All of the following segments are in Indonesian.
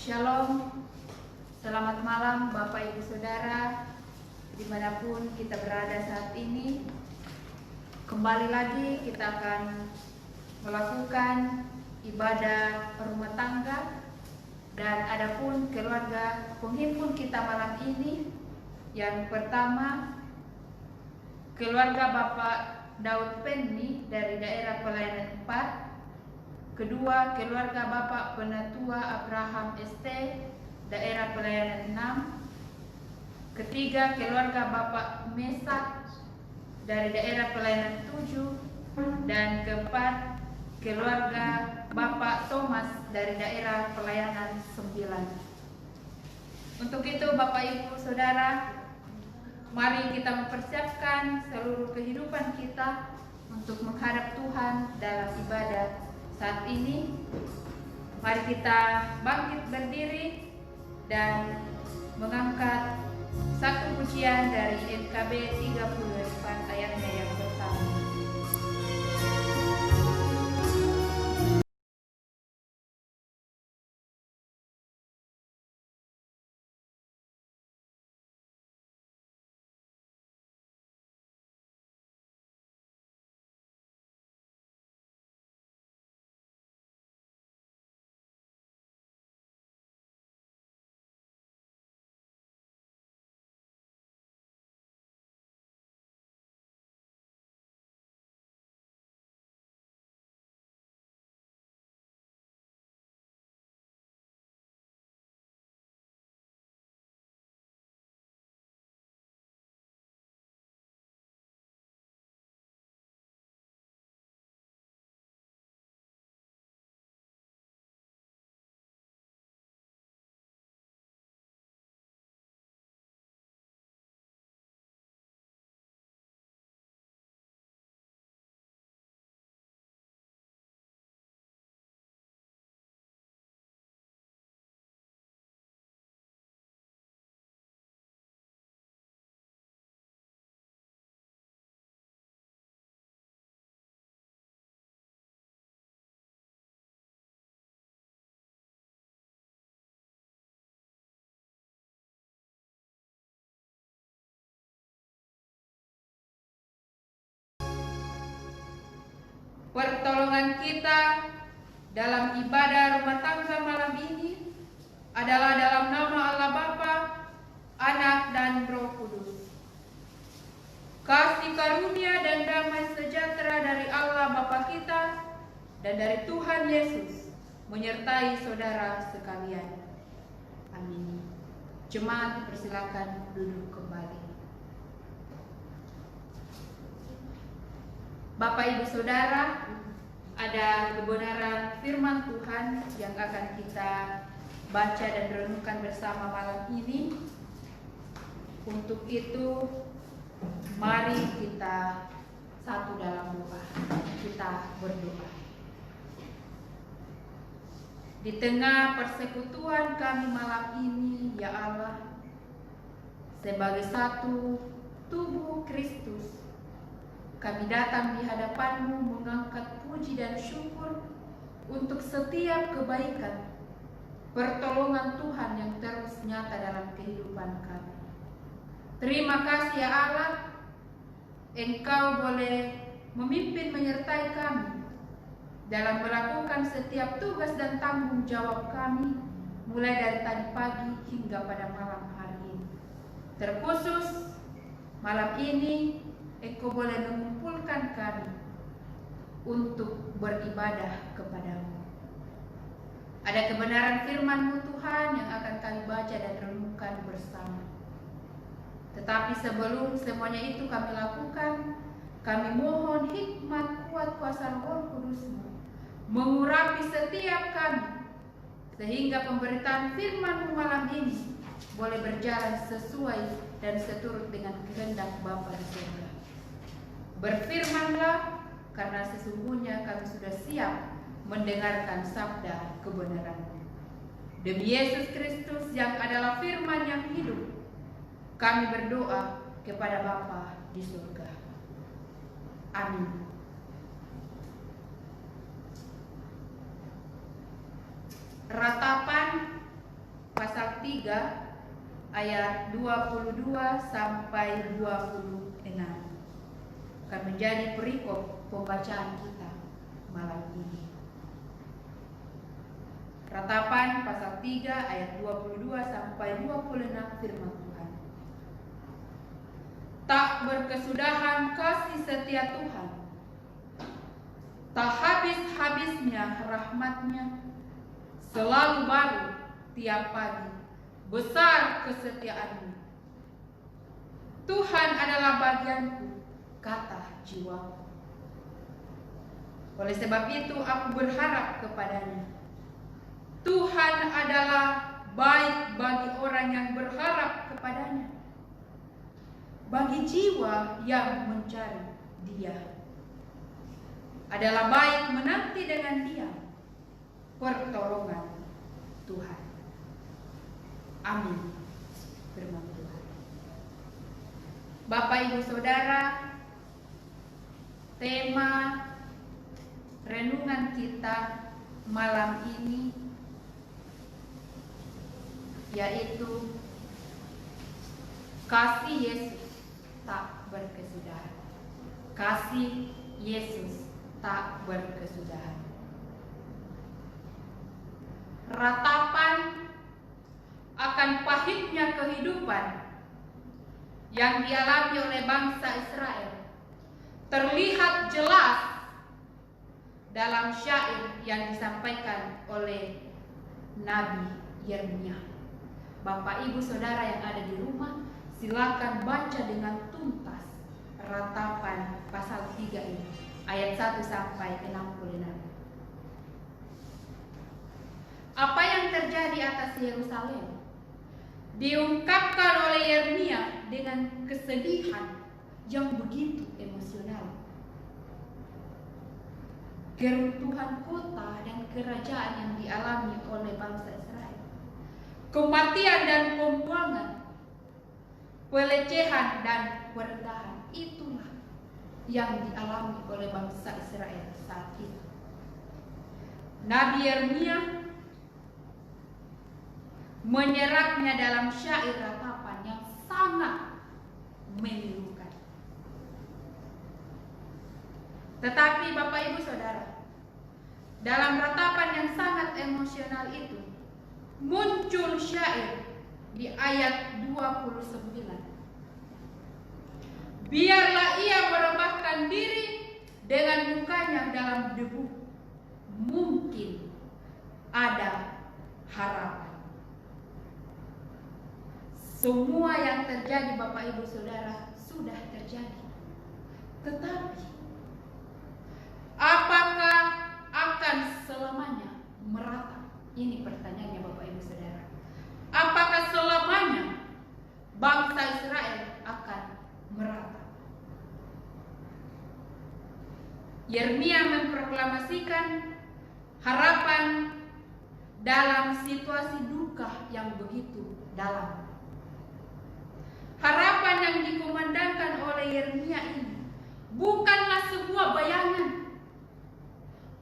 Shalom, selamat malam Bapak Ibu Saudara, dimanapun kita berada saat ini. Kembali lagi kita akan melakukan ibadah rumah tangga. Dan adapun keluarga penghimpun kita malam ini, yang pertama keluarga Bapak Daud Penni dari daerah Pelayanan 4. Kedua, keluarga Bapak Penatua Abraham ST, daerah Pelayanan 6. Ketiga, keluarga Bapak Mesak dari daerah Pelayanan 7. Dan keempat, keluarga Bapak Thomas dari daerah Pelayanan 9. Untuk itu Bapak Ibu Saudara, mari kita mempersiapkan seluruh kehidupan kita untuk menghadap Tuhan dalam ibadah saat ini. Mari kita bangkit berdiri dan mengangkat satu pujian dari NKB 34 ayatnya yang pertama. Pertolongan kita dalam ibadah rumah tangga malam ini adalah dalam nama Allah Bapa, Anak dan Roh Kudus. Kasih karunia dan damai sejahtera dari Allah Bapa kita dan dari Tuhan Yesus menyertai saudara sekalian. Amin. Jemaat dipersilakan duduk kembali. Bapak Ibu Saudara, ada kebenaran firman Tuhan yang akan kita baca dan renungkan bersama malam ini. Untuk itu, mari kita satu dalam doa. Kita berdoa. Di tengah persekutuan kami malam ini, ya Allah, sebagai satu tubuh Kristus, kami datang di hadapan-Mu mengangkat puji dan syukur untuk setiap kebaikan, pertolongan Tuhan yang terus nyata dalam kehidupan kami. Terima kasih ya Allah, Engkau boleh memimpin menyertai kami dalam melakukan setiap tugas dan tanggung jawab kami, mulai dari tadi pagi hingga pada malam hari ini. Terkhusus malam ini, Engkau boleh mengumpulkan kami untuk beribadah kepadamu. Ada kebenaran firman-Mu Tuhan yang akan kami baca dan renungkan bersama. Tetapi sebelum semuanya itu kami lakukan, kami mohon hikmat kuat kuasa Roh Kudus-Mu mengurapi setiap kami, sehingga pemberitaan firman-Mu malam ini boleh berjalan sesuai dan seturut dengan kehendak Bapa di surga. Berfirmanlah, karena sesungguhnya kami sudah siap mendengarkan sabda kebenaran-Mu. Demi Yesus Kristus yang adalah firman yang hidup, kami berdoa kepada Bapa di surga. Amin. Ratapan 3 ayat 22 sampai 26 akan menjadi perikop pembacaan kita malam ini. Ratapan pasal 3 ayat 22 sampai 26 firman Tuhan. Tak berkesudahan kasih setia Tuhan, tak habis-habisnya rahmat-Nya, selalu baru tiap pagi, besar kesetiaan-Mu. Tuhan adalah bagianku, kata jiwaku. Oleh sebab itu aku berharap kepadanya. Tuhan adalah baik bagi orang yang berharap kepadanya, bagi jiwa yang mencari Dia. Adalah baik menanti dengan diam pertolongan Tuhan. Amin. Firman Tuhan. Bapak Ibu Saudara, tema renungan kita malam ini yaitu kasih Yesus tak berkesudahan. Kasih Yesus tak berkesudahan. Ratapan akan pahitnya kehidupan yang dialami oleh bangsa Israel terlihat jelas dalam syair yang disampaikan oleh Nabi Yeremia. Bapak Ibu Saudara yang ada di rumah, silakan baca dengan tuntas Ratapan pasal 3 ini, ayat 1 sampai 66. Apa yang terjadi atas Yerusalem diungkapkan oleh Yeremia dengan kesedihan yang begitu emosional. Keruntuhan kota dan kerajaan yang dialami oleh bangsa Israel, kematian dan pembuangan, pelecehan dan perendahan, itulah yang dialami oleh bangsa Israel saat itu. Nabi Yeremia menyerapnya dalam syair ratapan yang sangat memilukan. Tetapi Bapak Ibu Saudara, dalam ratapan yang sangat emosional itu muncul syair di ayat 29. Biarlah ia merebahkan diri dengan mukanya dalam debu, mungkin ada harapan. Semua yang terjadi Bapak Ibu Saudara sudah terjadi. Tetapi apakah akan selamanya merata? Ini pertanyaannya Bapak Ibu Saudara. Apakah selamanya bangsa Israel akan merata? Yeremia memproklamasikan harapan dalam situasi duka yang begitu dalam. Harapan yang dikumandangkan oleh Yeremia ini bukanlah sebuah bayangan,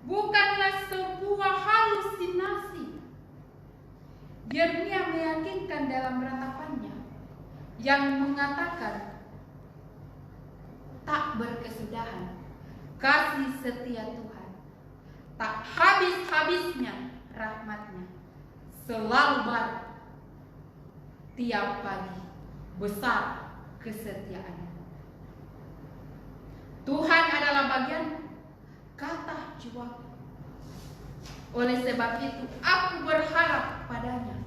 bukanlah sebuah halusinasi. Yeremia meyakinkan dalam ratapannya yang mengatakan tak berkesudahan kasih setia Tuhan, tak habis-habisnya rahmat-Nya, selalu baru tiap pagi, besar kesetiaan-Nya. Tuhan adalah bagian, kata jiwaku. Oleh sebab itu aku berharap padanya,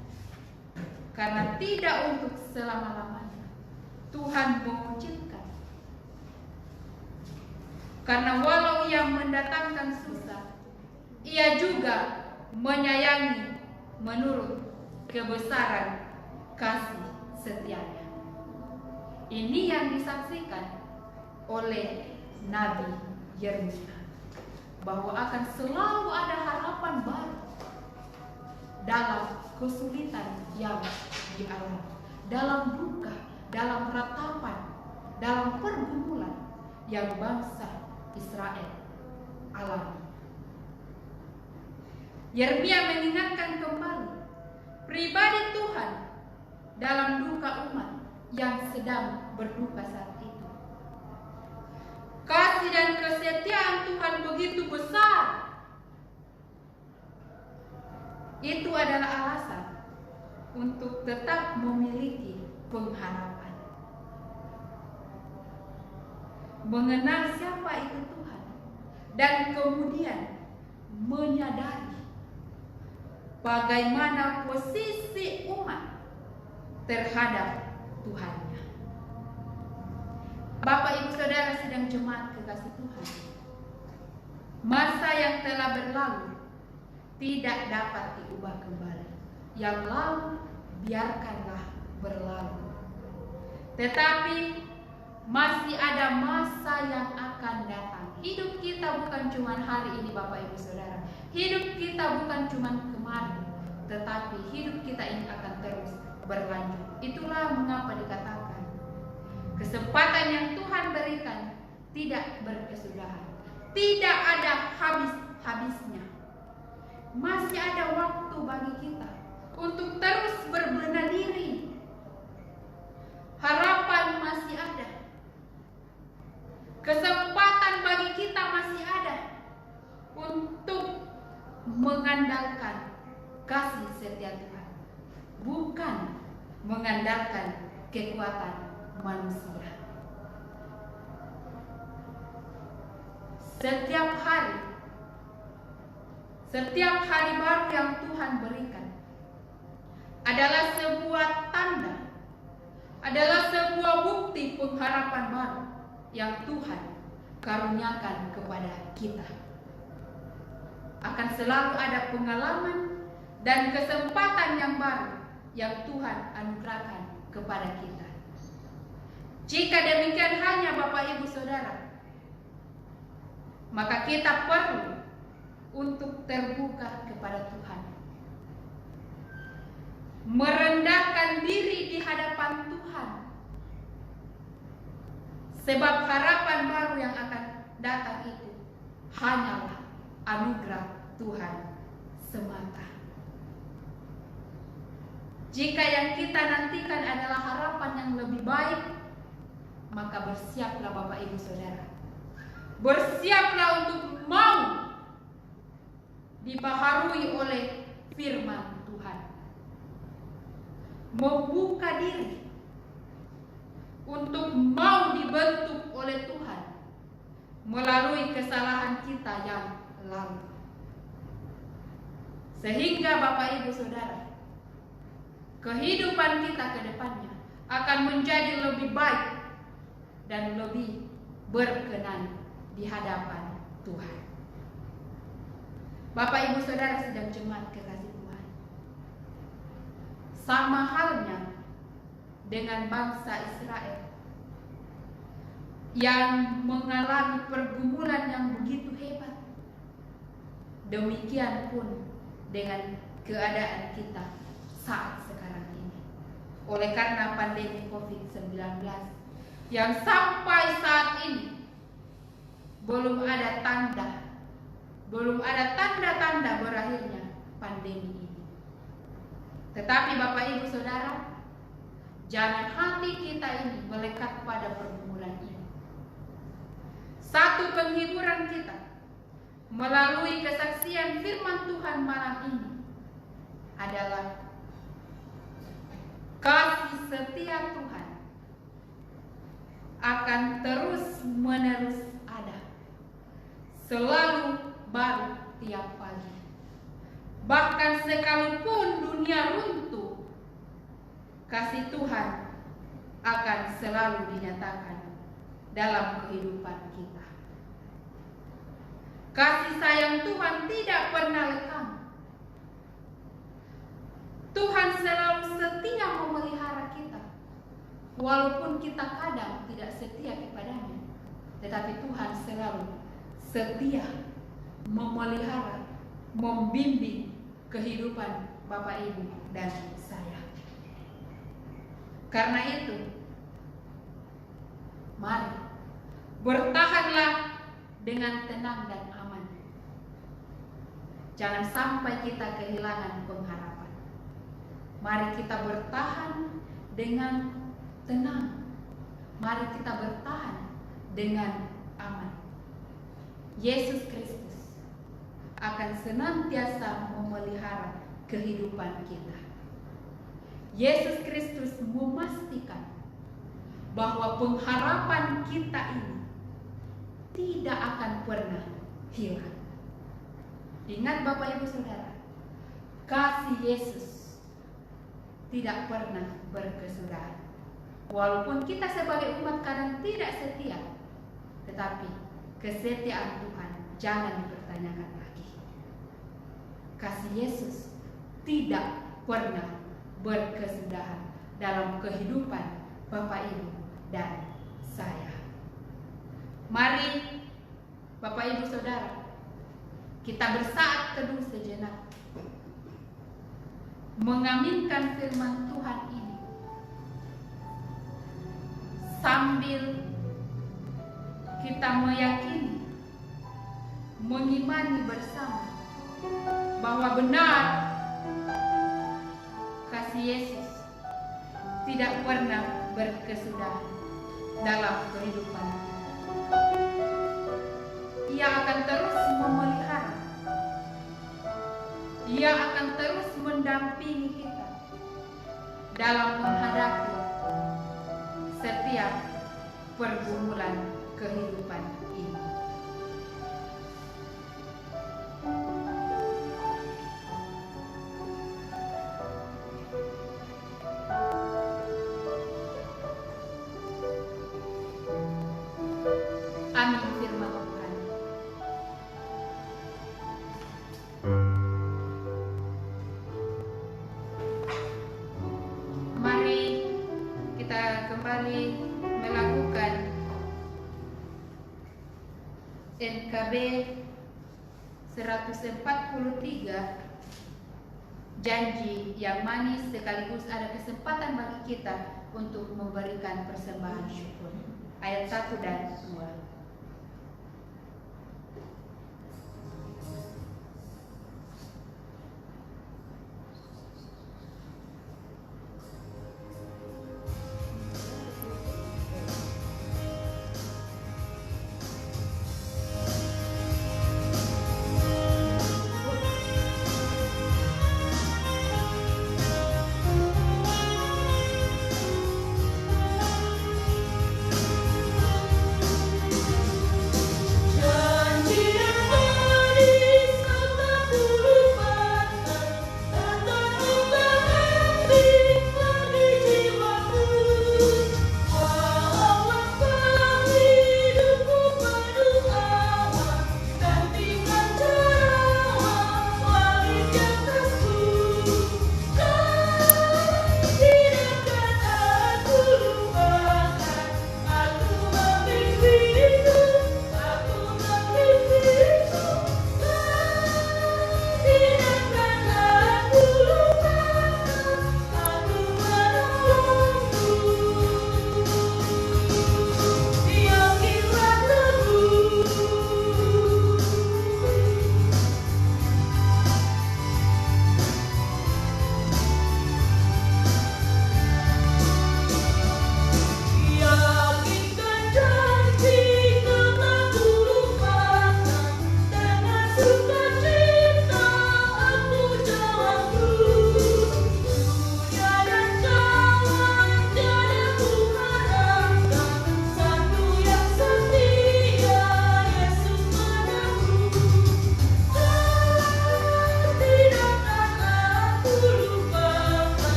karena tidak untuk selama-lamanya Tuhan mengucilkan. Karena walau Ia mendatangkan susah, Ia juga menyayangi menurut kebesaran kasih setianya. Ini yang disaksikan oleh Nabi Yeremia, bahwa akan selalu ada harapan baru dalam kesulitan yang dialami, dalam duka, dalam ratapan, dalam pergumulan yang bangsa Israel alami. Yeremia mengingatkan kembali pribadi Tuhan dalam duka umat yang sedang berduka saat itu. Kasih dan kesetiaan Tuhan begitu besar. Itu adalah alasan untuk tetap memiliki pengharapan. Mengenal siapa itu Tuhan dan kemudian menyadari bagaimana posisi umat terhadap Tuhannya. Bapak Ibu Saudara sidang jemaat kekasih Tuhan, masa yang telah berlalu tidak dapat diubah kembali. Yang lalu biarkanlah berlalu. Tetapi masih ada masa yang akan datang. Hidup kita bukan cuma hari ini Bapak Ibu Saudara. Hidup kita bukan cuma kemarin, tetapi hidup kita ini akan terus berlanjut. Itulah mengapa dikatakan kesempatan yang Tuhan berikan tidak berkesudahan, tidak ada habis-habisnya. Masih ada waktu bagi kita untuk terus berbenah diri. Harapan masih ada. Kesempatan bagi kita masih ada untuk mengandalkan kasih setia Tuhan, bukan mengandalkan kekuatan manusia. Setiap hari baru yang Tuhan berikan adalah sebuah tanda, adalah sebuah bukti pengharapan baru yang Tuhan karuniakan kepada kita. Akan selalu ada pengalaman dan kesempatan yang baru yang Tuhan anugerahkan kepada kita. Jika demikian hanya Bapak Ibu Saudara, maka kita perlu untuk terbuka kepada Tuhan, merendahkan diri di hadapan Tuhan, sebab harapan baru yang akan datang itu hanyalah anugerah Tuhan semata. Jika yang kita nantikan adalah harapan yang lebih baik, maka bersiaplah Bapak Ibu Saudara. Bersiaplah untuk mau dibaharui oleh firman Tuhan. Membuka diri untuk mau dibentuk oleh Tuhan melalui kesalahan kita yang lalu. Sehingga Bapak Ibu Saudara, kehidupan kita ke depannya akan menjadi lebih baik dan lebih berkenan di hadapan Tuhan. Bapak Ibu Saudara sidang jemaat kekasih Tuhan, sama halnya dengan bangsa Israel yang mengalami pergumulan yang begitu hebat, demikian pun dengan keadaan kita saat sekarang ini. Oleh karena pandemi COVID-19 yang sampai saat ini belum ada tanda-tanda berakhirnya pandemi ini. Tetapi Bapak Ibu Saudara, jangan hati kita ini melekat pada pergumulan ini. Satu penghiburan kita melalui kesaksian firman Tuhan malam ini adalah kasih setia Tuhan akan terus menerus ada, selalu baru tiap pagi. Bahkan sekalipun dunia runtuh, kasih Tuhan akan selalu dinyatakan dalam kehidupan kita. Kasih sayang Tuhan tidak pernah lekang. Tuhan selalu setia memelihara kita, walaupun kita kadang tidak setia kepadanya, tetapi Tuhan selalu setia memelihara, membimbing kehidupan Bapak Ibu dan saya. Karena itu, mari bertahanlah dengan tenang dan aman. Jangan sampai kita kehilangan pengharapan. Mari kita bertahan dengan tenang. Mari kita bertahan dengan aman. Yesus Kristus akan senantiasa memelihara kehidupan kita. Yesus Kristus memastikan bahwa pengharapan kita ini tidak akan pernah hilang. Ingat Bapak Ibu Saudara, kasih Yesus tidak pernah berkesudahan. Walaupun kita sebagai umat kadang tidak setia, tetapi kesetiaan Tuhan jangan dipertanyakan lagi. Kasih Yesus tidak pernah berkesudahan dalam kehidupan Bapak Ibu dan saya. Mari Bapak Ibu Saudara, kita bersaat teduh sejenak, mengaminkan firman Tuhan ini sambil kita meyakini, mengimani bersama bahwa benar kasih Yesus tidak pernah berkesudahan dalam kehidupan kita. Ia akan terus memelihara, Ia akan terus mendampingi kita dalam menghadapi setiap pergumulan kehidupan ini. Amin firman Tuhan. Mari kita kembali melakukan NKB 143, janji yang manis, sekaligus ada kesempatan bagi kita untuk memberikan persembahan syukur. Ayat 1 dan 2.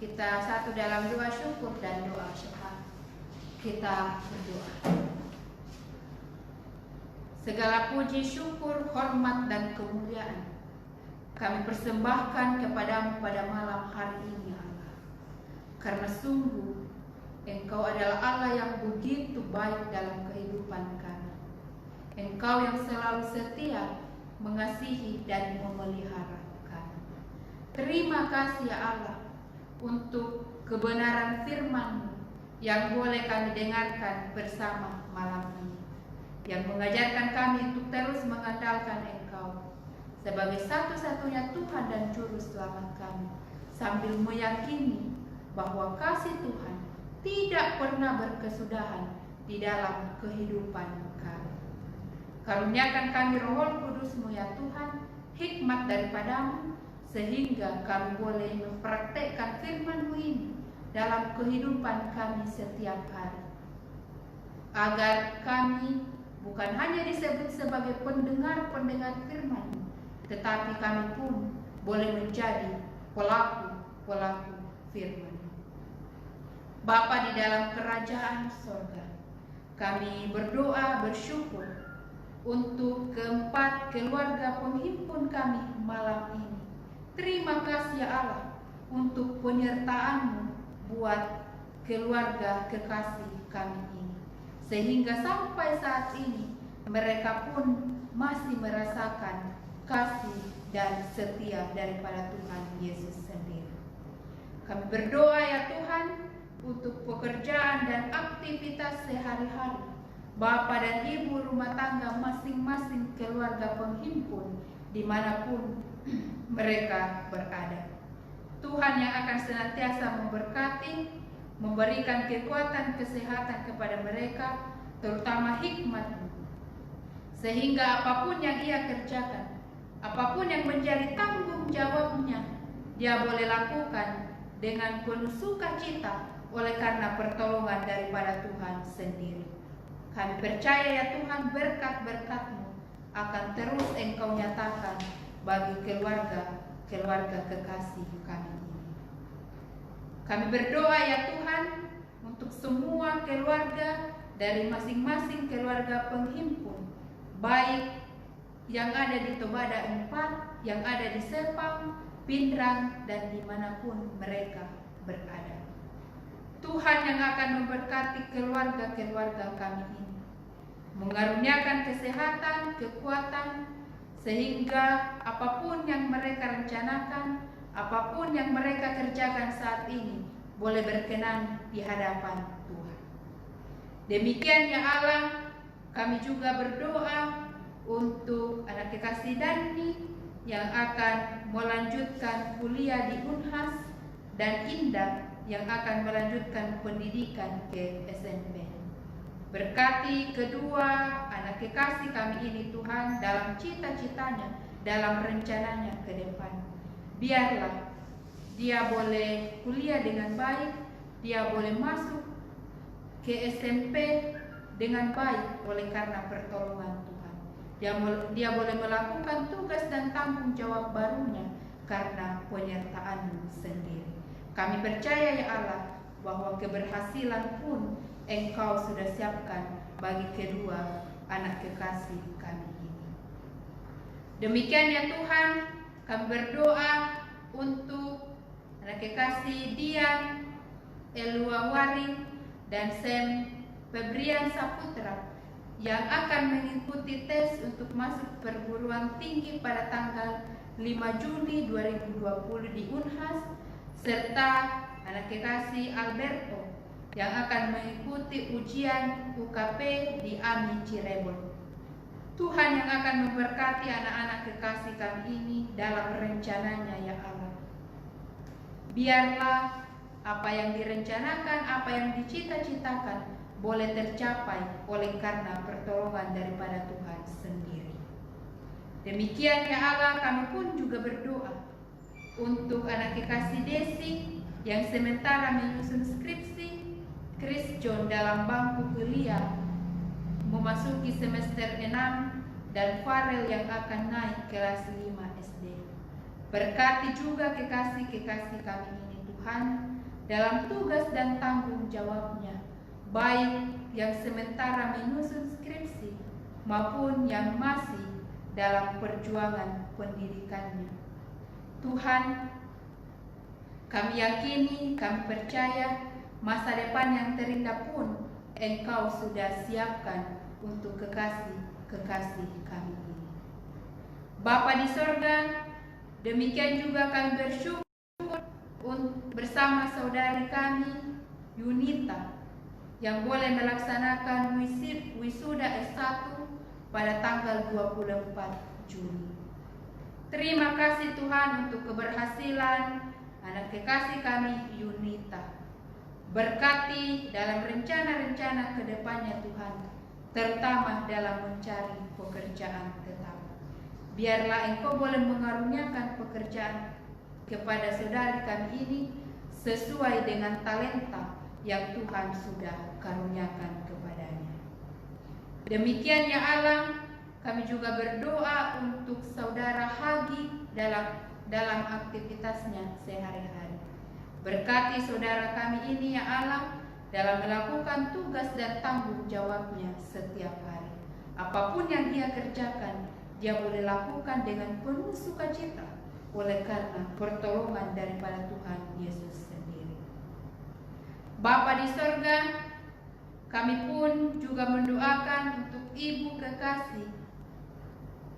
Kita satu dalam doa syukur dan doa syafaat. Kita berdoa. Segala puji, syukur, hormat, dan kemuliaan kami persembahkan kepadamu pada malam hari ini, Allah. Karena sungguh Engkau adalah Allah yang begitu baik dalam kehidupan kami. Engkau yang selalu setia, mengasihi dan memelihara kami. Terima kasih ya Allah untuk kebenaran firman-Mu yang boleh kami dengarkan bersama malam ini, yang mengajarkan kami untuk terus mengandalkan Engkau sebagai satu-satunya Tuhan dan Juru Selamat kami, sambil meyakini bahwa kasih Tuhan tidak pernah berkesudahan di dalam kehidupan kami. Karuniakan kami Roh Kudus-Mu ya Tuhan, hikmat daripada-Mu, sehingga kami boleh mempraktekkan firman-Mu ini dalam kehidupan kami setiap hari, agar kami bukan hanya disebut sebagai pendengar-pendengar firman-Mu, tetapi kami pun boleh menjadi pelaku-pelaku firman-Mu. Bapa di dalam kerajaan sorga, kami berdoa bersyukur untuk keempat keluarga penghimpun kami malam ini. Terima kasih ya Allah untuk penyertaan-Mu buat keluarga kekasih kami ini, sehingga sampai saat ini mereka pun masih merasakan kasih dan setia daripada Tuhan Yesus sendiri. Kami berdoa ya Tuhan untuk pekerjaan dan aktivitas sehari-hari Bapak dan Ibu rumah tangga masing-masing keluarga penghimpun dimanapun mereka berada. Tuhan yang akan senantiasa memberkati, memberikan kekuatan kesehatan kepada mereka, terutama hikmat-Mu, sehingga apapun yang ia kerjakan, apapun yang menjadi tanggung jawabnya, dia boleh lakukan dengan penuh sukacita oleh karena pertolongan daripada Tuhan sendiri. Kami percaya ya Tuhan, berkat-berkat-Mu akan terus Engkau nyatakan bagi keluarga kekasih kami ini. Kami berdoa ya Tuhan untuk semua keluarga dari masing-masing keluarga penghimpun, baik yang ada di Tobada 4, yang ada di Sepang, Pindrang, dan dimanapun mereka berada. Tuhan yang akan memberkati keluarga-keluarga kami ini, mengaruniakan kesehatan, kekuatan, sehingga apapun yang mereka rencanakan, apapun yang mereka kerjakan saat ini boleh berkenan di hadapan Tuhan. Demikian ya Allah, kami juga berdoa untuk anak kekasih Dani yang akan melanjutkan kuliah di Unhas, dan Indah yang akan melanjutkan pendidikan ke SMP. Berkati kedua anak kekasih kami ini Tuhan dalam cita-citanya, dalam rencananya ke depan. Biarlah dia boleh kuliah dengan baik, dia boleh masuk ke SMP dengan baik oleh karena pertolongan Tuhan. Dia boleh melakukan tugas dan tanggung jawab barunya karena penyertaan-Mu sendiri. Kami percaya ya Allah bahwa keberhasilan pun Engkau sudah siapkan bagi kedua anak kekasih kami ini. Demikian ya Tuhan, kami berdoa untuk anak kekasih Dian, Elua Waring, dan Sam Febrian Saputra yang akan mengikuti tes untuk masuk perguruan tinggi pada tanggal 5 Juli 2020 di Unhas, serta anak kekasih Alberto yang akan mengikuti ujian UKP di AMI Cirebon. Tuhan yang akan memberkati anak-anak kekasih kami ini dalam rencananya ya Allah. Biarlah apa yang direncanakan, apa yang dicita-citakan boleh tercapai oleh karena pertolongan daripada Tuhan sendiri. Demikian ya Allah, kami pun juga berdoa untuk anak kekasih Desi yang sementara menyusun skripsi, Chris John dalam bangku kuliah memasuki semester 6, dan Farel yang akan naik kelas 5 SD. Berkati juga kekasih-kekasih kami ini Tuhan dalam tugas dan tanggung jawabnya, baik yang sementara menyusun skripsi maupun yang masih dalam perjuangan pendidikannya. Tuhan, kami yakini, kami percaya masa depan yang terindah pun Engkau sudah siapkan untuk kekasih kekasih kami ini. Bapa di sorga, demikian juga kami bersyukur bersama saudari kami Yunita yang boleh melaksanakan wisuda S1 pada tanggal 24 Juni. Terima kasih Tuhan untuk keberhasilan anak kekasih kami Yunita. Berkati dalam rencana-rencana ke depannya Tuhan, terutama dalam mencari pekerjaan tetap. Biarlah Engkau boleh mengaruniakan pekerjaan kepada saudari kami ini sesuai dengan talenta yang Tuhan sudah karuniakan kepadanya. Demikian ya Allah, kami juga berdoa untuk saudara Hagi dalam aktivitasnya sehari-hari. Berkati saudara kami ini ya Allah dalam melakukan tugas dan tanggung jawabnya setiap hari. Apapun yang dia kerjakan, dia boleh lakukan dengan penuh sukacita oleh karena pertolongan daripada Tuhan Yesus sendiri. Bapa di sorga, kami pun juga mendoakan untuk ibu kekasih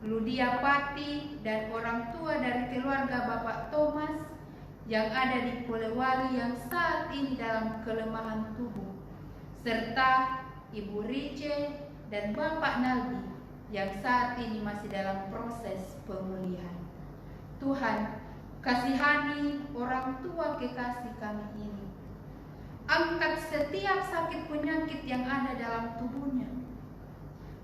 Ludia Pati dan orang tua dari keluarga Bapak Thomas yang ada di Polewali yang saat ini dalam kelemahan tubuh, serta Ibu Rice dan Bapak Naldi yang saat ini masih dalam proses pemulihan. Tuhan, kasihani orang tua kekasih kami ini. Angkat setiap sakit penyakit yang ada dalam tubuhnya.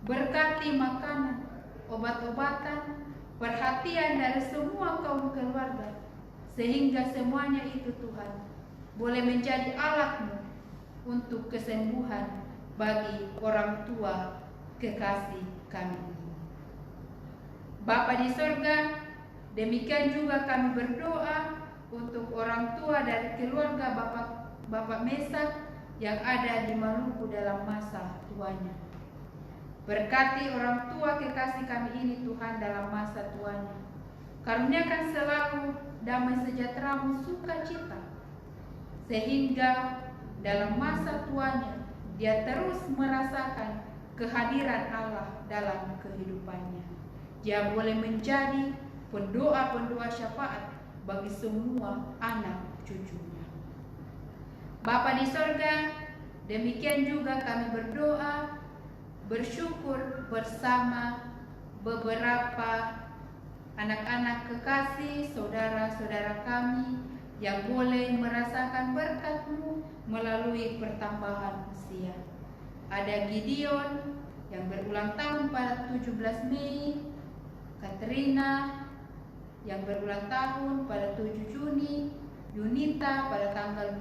Berkati makanan, obat-obatan, perhatian dari semua kaum keluarga, sehingga semuanya itu Tuhan boleh menjadi alat-Mu untuk kesembuhan bagi orang tua kekasih kami ini. Bapa di sorga, demikian juga kami berdoa untuk orang tua dari keluarga Bapak Mesak yang ada di Maluku dalam masa tuanya. Berkati orang tua kekasih kami ini Tuhan dalam masa tuanya. Karuniakan selalu damai sejahtera-Mu sukacita, sehingga dalam masa tuanya dia terus merasakan kehadiran Allah dalam kehidupannya. Dia boleh menjadi pendoa-pendoa syafaat bagi semua anak cucunya. Bapa di sorga, demikian juga kami berdoa, bersyukur bersama beberapa anak-anak kekasih, saudara-saudara kami yang boleh merasakan berkat-Mu melalui pertambahan usia. Ada Gideon yang berulang tahun pada 17 Mei, Katrina yang berulang tahun pada 7 Juni, Yunita pada tanggal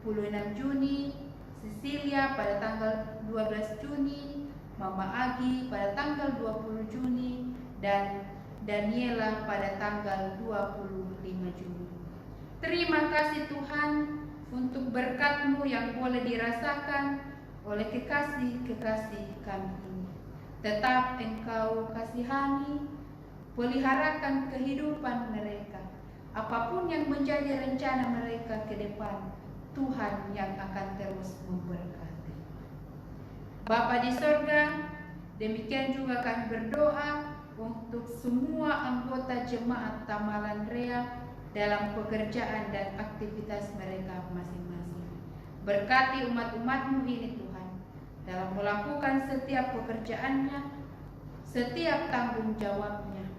26 Juni, Cecilia pada tanggal 12 Juni, Mama Agi pada tanggal 20 Juni, dan Daniela pada tanggal 25 Juni. Terima kasih Tuhan untuk berkat-Mu yang boleh dirasakan oleh kekasih-kekasih kami ini. Tetap Engkau kasihani, peliharakan kehidupan mereka. Apapun yang menjadi rencana mereka ke depan, Tuhan yang akan terus memberkati. Bapa di sorga, demikian juga kami berdoa untuk semua anggota jemaat Tamalan Rea dalam pekerjaan dan aktivitas mereka masing-masing. Berkati umat-umat-Mu ini Tuhan, dalam melakukan setiap pekerjaannya, setiap tanggung jawabnya,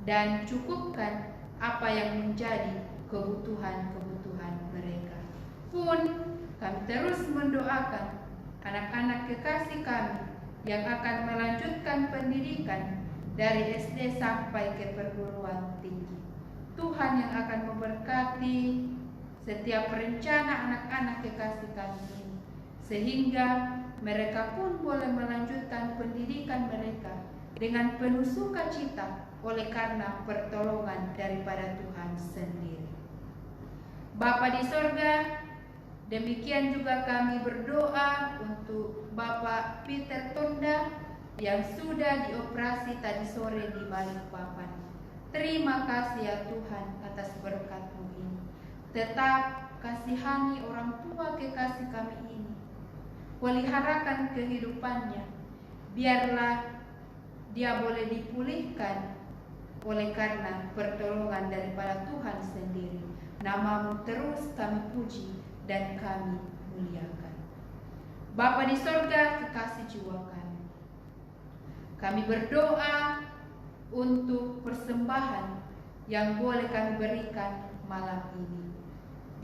dan cukupkan apa yang menjadi kebutuhan-kebutuhan mereka. Pun kami terus mendoakan anak-anak kekasih kami yang akan melanjutkan pendidikan dari SD sampai ke perguruan tinggi. Tuhan yang akan memberkati setiap rencana anak-anak kekasih kami ini, sehingga mereka pun boleh melanjutkan pendidikan mereka dengan penuh sukacita oleh karena pertolongan daripada Tuhan sendiri. Bapa di sorga, demikian juga kami berdoa untuk Bapak Peter Tonda yang sudah dioperasi tadi sore di Balikpapan. Terima kasih ya Tuhan atas berkat-Mu ini. Tetap kasihani orang tua kekasih kami ini. Peliharakan kehidupannya. Biarlah dia boleh dipulihkan oleh karena pertolongan daripada Tuhan sendiri. Nama-Mu terus kami puji dan kami muliakan. Bapa di sorga, kekasih jiwa kami berdoa untuk persembahan yang boleh kami berikan malam ini.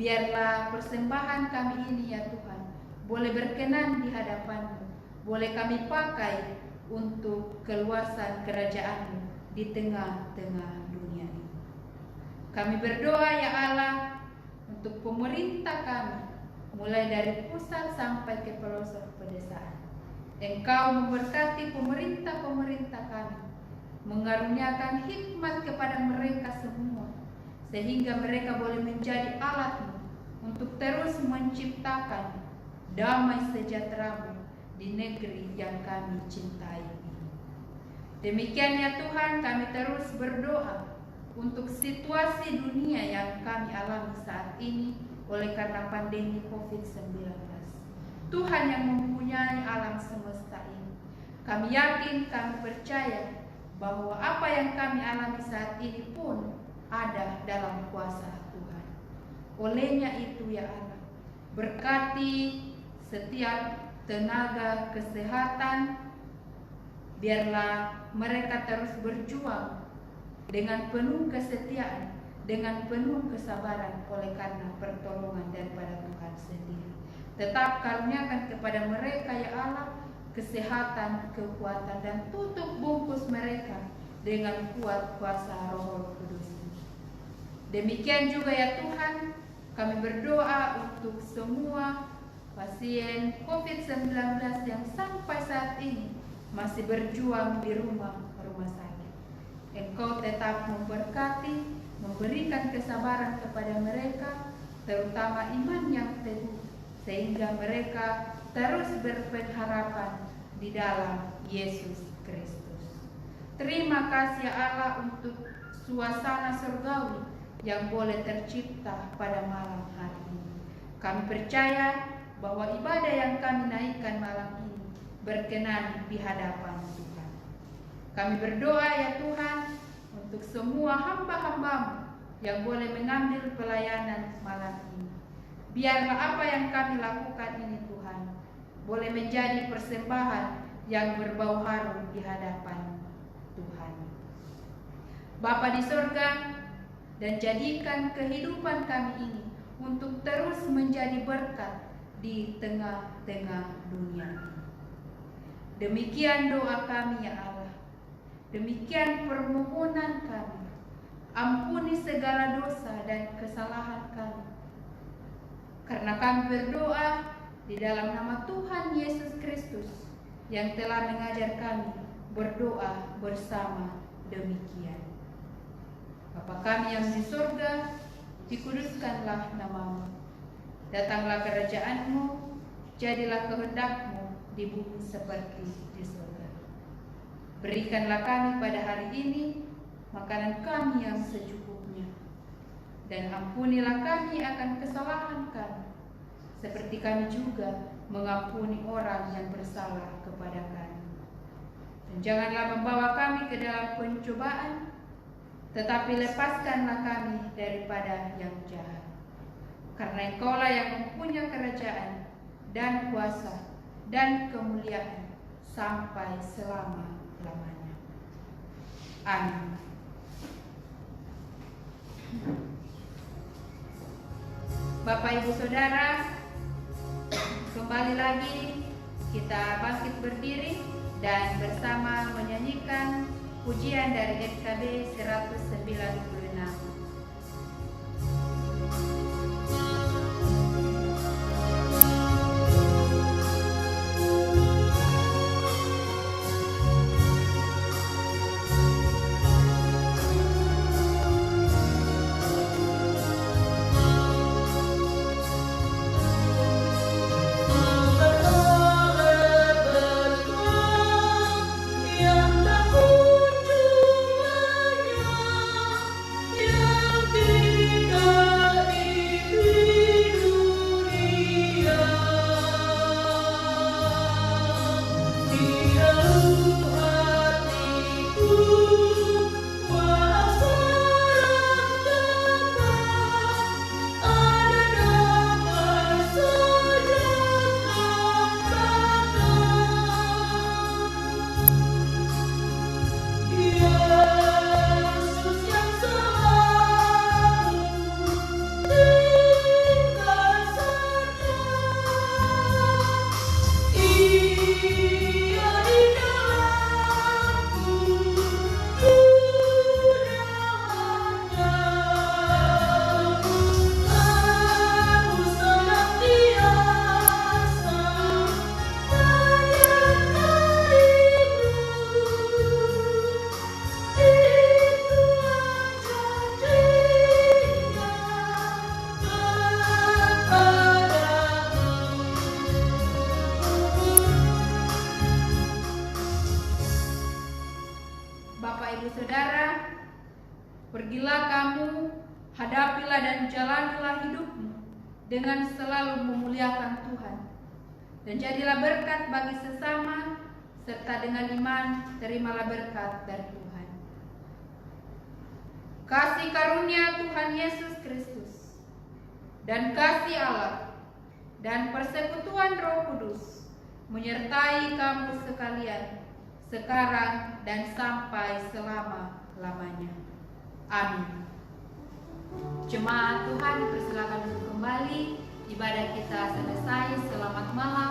Biarlah persembahan kami ini ya Tuhan boleh berkenan di hadapan-Mu, boleh kami pakai untuk keluasan kerajaan-Mu di tengah-tengah dunia ini. Kami berdoa ya Allah untuk pemerintah kami, mulai dari pusat sampai ke pelosok pedesaan. Engkau memberkati pemerintah-pemerintah kami, mengaruniakan hikmat kepada mereka semua, sehingga mereka boleh menjadi alat-Mu untuk terus menciptakan damai sejahtera-Mu di negeri yang kami cintai ini. Demikian ya Tuhan, kami terus berdoa untuk situasi dunia yang kami alami saat ini oleh karena pandemi COVID-19. Tuhan yang mempunyai alam semesta ini, kami yakin, kami percaya bahwa apa yang kami alami saat ini pun ada dalam kuasa Tuhan. Olehnya itu ya Allah, berkati setiap tenaga kesehatan, biarlah mereka terus berjuang dengan penuh kesetiaan, dengan penuh kesabaran oleh karena pertolongan daripada Tuhan sendiri. Tetap karuniakan kepada mereka ya Allah kesehatan, kekuatan, dan tutup bungkus mereka dengan kuat kuasa Roh Kudus. Demikian juga ya Tuhan, kami berdoa untuk semua pasien COVID-19 yang sampai saat ini masih berjuang di rumah sakit. Engkau tetap memberkati, memberikan kesabaran kepada mereka, terutama iman yang teguh, sehingga mereka terus berpengharapan di dalam Yesus Kristus. Terima kasih Allah untuk suasana surgawi yang boleh tercipta pada malam hari ini. Kami percaya bahwa ibadah yang kami naikkan malam ini berkenan di hadapan Tuhan. Kami berdoa ya Tuhan untuk semua hamba-hamba-Mu yang boleh mengambil pelayanan malam ini. Biarlah apa yang kami lakukan ini Tuhan boleh menjadi persembahan yang berbau harum di hadapan Tuhan. Bapa di sorga, dan jadikan kehidupan kami ini untuk terus menjadi berkat di tengah-tengah dunia. Demikian doa kami ya Allah. Demikian permohonan kami. Ampuni segala dosa dan kesalahan kami. Karena kami berdoa di dalam nama Tuhan Yesus Kristus yang telah mengajar kami berdoa bersama demikian. Bapa kami yang di surga, dikuduskanlah nama-Mu. Datanglah kerajaan-Mu, jadilah kehendak-Mu di bumi seperti di surga. Berikanlah kami pada hari ini makanan kami yang secukupnya, dan ampunilah kami akan kesalahan kami, seperti kami juga mengampuni orang yang bersalah kepada kami. Dan janganlah membawa kami ke dalam pencobaan, tetapi lepaskanlah kami daripada yang jahat. Karena Engkaulah yang mempunyai kerajaan dan kuasa dan kemuliaan sampai selama-lamanya. Amin. Bapak Ibu Saudara, kembali lagi kita bangkit berdiri dan bersama menyanyikan pujian dari SKB 196. ibu saudara, pergilah kamu, hadapilah dan jalanilah hidupmu dengan selalu memuliakan Tuhan. Dan jadilah berkat bagi sesama, serta dengan iman terimalah berkat dari Tuhan. Kasih karunia Tuhan Yesus Kristus dan kasih Allah dan persekutuan Roh Kudus menyertai kamu sekalian sekarang dan sampai selama-lamanya. Amin. Jemaat Tuhan, dipersilakan untuk kembali. Ibadah kita selesai. Selamat malam.